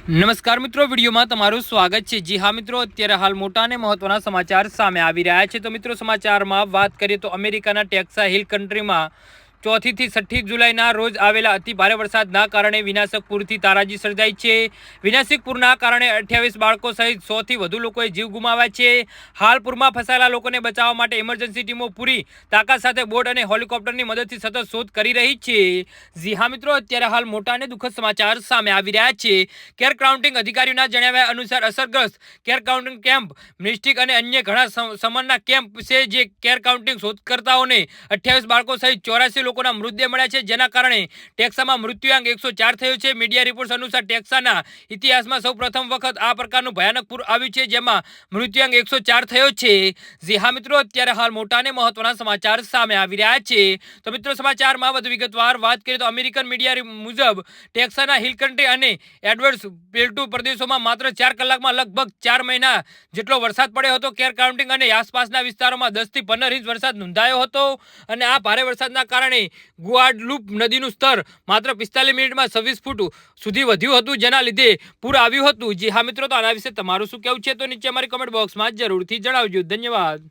નમસ્કાર મિત્રો, વિડીયોમાં તમારું સ્વાગત છે। જી હા મિત્રો, અત્યારે હાલ મોટા અને મહત્વના સમાચાર સામે આવી રહ્યા છે। તો મિત્રો, સમાચારમાં વાત કરીએ તો અમેરિકાના ટેક્સાસ હિલ કન્ટ્રીમાં 4 થી 6 જુલાઈના રોજ આવેલા અતિ ભારે વરસાદના કારણે વિનાશક પૂરથી તારાજી સર્જાઈ છે। વિનાશક પૂરના કારણે 28 બાળકો સહિત 100 થી વધુ લોકોએ જીવ ગુમાવ્યા છે। હાલ પૂરમાં ફસાયેલા લોકોને બચાવવા માટે ઇમરજન્સી ટીમો પૂરી તાકાત સાથે બોટ અને હેલિકોપ્ટરની મદદથી સતત શોધ કરી રહી છે। જી હા મિત્રો, અત્યારે હાલ મોટા અને દુઃખદ સમાચાર સામે આવી રહ્યા છે। કેર કાઉન્ટિંગ અધિકારીઓના જણાવ્યા અનુસાર અસરગ્રસ્ત કેર કાઉન્ટિંગ કેમ્પ, મિસ્ટિક અને અન્ય ઘણા સમરના કેમ્પ છે જે કેર કાઉન્ટિંગ શોધકર્તાઓને 28 બાળકો સહિત 84 લોકોના મૃતદેહ મળ્યા છે, જેના કારણે ટેક્સાસમાં મૃત્યુઆંક 104 થયો છે। મીડિયા રિપોર્ટ્સ અનુસાર ટેક્સાસના ઇતિહાસમાં સૌ પ્રથમ વખત આ પ્રકારનું ભયાનક પૂર આવ્યું છે, જેમાં મૃત્યુઆંક 104 થયો છે। જી હા મિત્રો, અત્યારે હાલ મોટા અને મહત્વના સમાચાર સામે આવી રહ્યા છે। તો મિત્રો, સમાચારમાં વધુ વિગતવાર વાત કરીએ તો અમેરિકન મીડિયા મુજબ ટેક્સાસના હિલ કન્ટ્રી અને એડવર્ડ્સ પ્લેટુ પ્રદેશોમાં માત્ર 4 કલાકમાં લગભગ 4 મહિના જેટલો વરસાદ પડ્યો હતો। કેર કાઉન્ટિંગ અને આસપાસના વિસ્તારોમાં 10 થી 15 ઇંચ વરસાદ નોંધાયો હતો અને આ ભારે વરસાદના કારણે ગુઆડલુપ નદીનું સ્તર માત્ર 45 મિનિટમાં 26 ફૂટ સુધી વધ્યું હતું, જેના લીધે પૂર આવ્યું હતું। જી હા મિત્રો, તો આના વિશે તમારું શું કહેવું છે તો નીચે અમારી કમેન્ટ બોક્સમાં જરૂરથી જણાવજો। ધન્યવાદ।